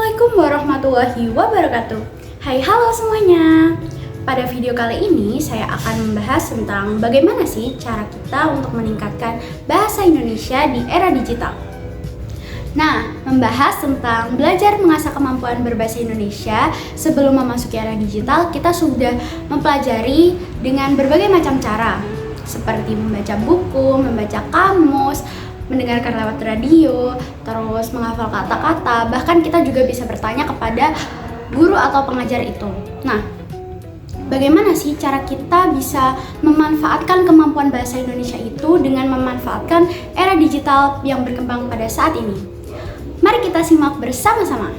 Assalamualaikum warahmatullahi wabarakatuh. Hai, halo semuanya. Pada video kali ini saya akan membahas tentang bagaimana sih cara kita untuk meningkatkan bahasa Indonesia di era digital. Nah, membahas tentang belajar mengasah kemampuan berbahasa Indonesia sebelum memasuki era digital, kita sudah mempelajari dengan berbagai macam cara, seperti membaca buku, membaca kamus, mendengarkan lewat radio, terus menghafal kata-kata, bahkan kita juga bisa bertanya kepada guru atau pengajar itu. Nah, bagaimana sih cara kita bisa memanfaatkan kemampuan bahasa Indonesia itu dengan memanfaatkan era digital yang berkembang pada saat ini? Mari kita simak bersama-sama.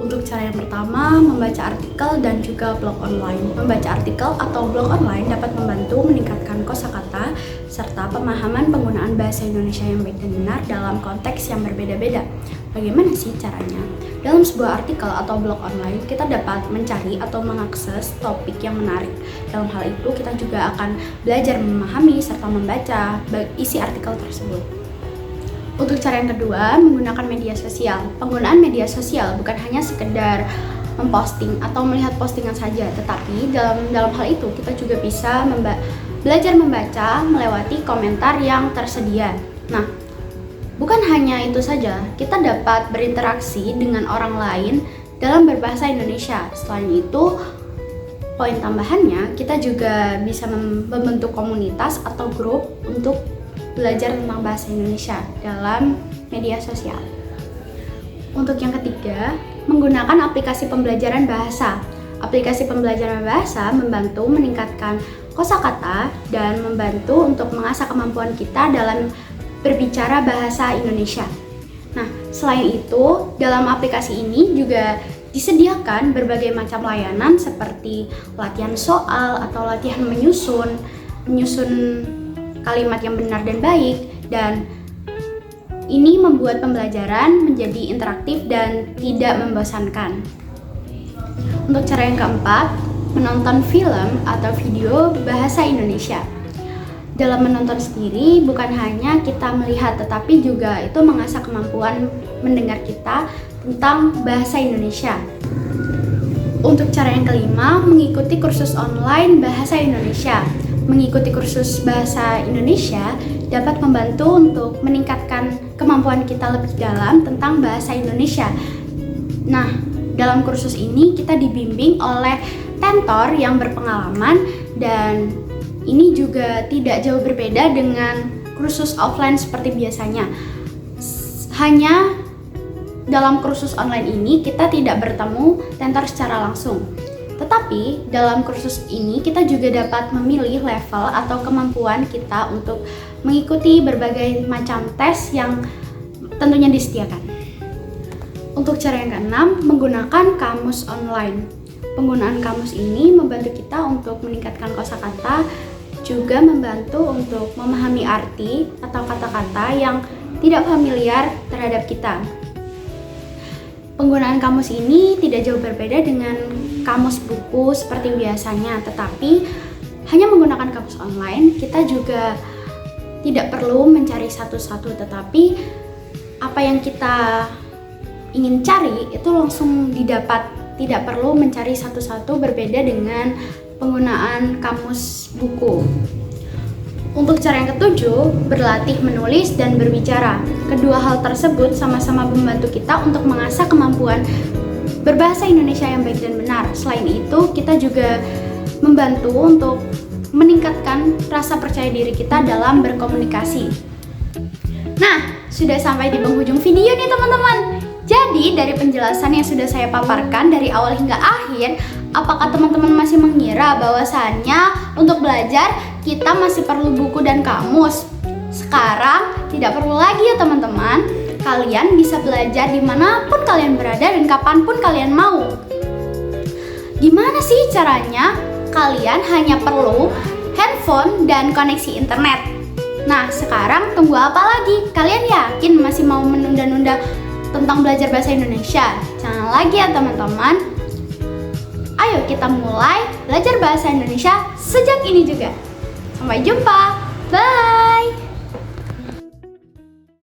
Untuk cara yang pertama, membaca artikel dan juga blog online. Membaca artikel atau blog online dapat membantu meningkatkan kosakata serta pemahaman penggunaan bahasa Indonesia yang baik dan benar dalam konteks yang berbeda-beda. Bagaimana sih caranya? Dalam sebuah artikel atau blog online, kita dapat mencari atau mengakses topik yang menarik. Dalam hal itu, kita juga akan belajar memahami serta membaca isi artikel tersebut. Untuk cara yang kedua, menggunakan media sosial. Penggunaan media sosial bukan hanya sekedar memposting atau melihat postingan saja, tetapi dalam hal itu kita juga bisa belajar membaca melewati komentar yang tersedia. Nah, bukan hanya itu saja, kita dapat berinteraksi dengan orang lain dalam berbahasa Indonesia. Selain itu, poin tambahannya, kita juga bisa membentuk komunitas atau grup untuk belajar tentang bahasa Indonesia dalam media sosial. Untuk yang ketiga, menggunakan aplikasi pembelajaran bahasa. Aplikasi pembelajaran bahasa membantu meningkatkan kosakata dan membantu untuk mengasah kemampuan kita dalam berbicara bahasa Indonesia. Nah, selain itu, dalam aplikasi ini juga disediakan berbagai macam layanan seperti latihan soal atau latihan menyusun kalimat yang benar dan baik, dan ini membuat pembelajaran menjadi interaktif dan tidak membosankan. Untuk cara yang keempat, menonton film atau video bahasa Indonesia. Dalam menonton sendiri, bukan hanya kita melihat, tetapi juga itu mengasah kemampuan mendengar kita tentang bahasa Indonesia. Untuk cara yang kelima, mengikuti kursus online bahasa Indonesia. Mengikuti kursus bahasa Indonesia dapat membantu untuk meningkatkan kemampuan kita lebih dalam tentang bahasa Indonesia. Nah, dalam kursus ini kita dibimbing oleh tentor yang berpengalaman, dan ini juga tidak jauh berbeda dengan kursus offline seperti biasanya. Hanya dalam kursus online ini kita tidak bertemu tentor secara langsung. Tetapi dalam kursus ini kita juga dapat memilih level atau kemampuan kita untuk mengikuti berbagai macam tes yang tentunya disediakan. Untuk cara yang keenam, menggunakan kamus online. Penggunaan kamus ini membantu kita untuk meningkatkan kosakata, juga membantu untuk memahami arti atau kata-kata yang tidak familiar terhadap kita. Penggunaan kamus ini tidak jauh berbeda dengan kamus buku seperti biasanya, tetapi hanya menggunakan kamus online, kita juga tidak perlu mencari satu-satu, tetapi apa yang kita ingin cari itu langsung didapat, tidak perlu mencari satu-satu, berbeda dengan penggunaan kamus buku. Untuk cara yang ketujuh, berlatih menulis dan berbicara. Kedua hal tersebut sama-sama membantu kita untuk mengasah kemampuan berbahasa Indonesia yang baik dan benar. Selain itu, kita juga membantu untuk meningkatkan rasa percaya diri kita dalam berkomunikasi. Nah, sudah sampai di penghujung video nih teman-teman. Jadi, dari penjelasan yang sudah saya paparkan dari awal hingga akhir, apakah teman-teman masih mengira bahwasannya untuk belajar kita masih perlu buku dan kamus? Sekarang tidak perlu lagi ya teman-teman. Kalian bisa belajar dimanapun kalian berada dan kapanpun kalian mau. Gimana sih caranya? Kalian hanya perlu handphone dan koneksi internet. Nah, sekarang tunggu apa lagi? Kalian yakin masih mau menunda-nunda tentang belajar bahasa Indonesia? Jangan lagi ya teman-teman. Ayo kita mulai belajar bahasa Indonesia sejak ini juga. Sampai jumpa.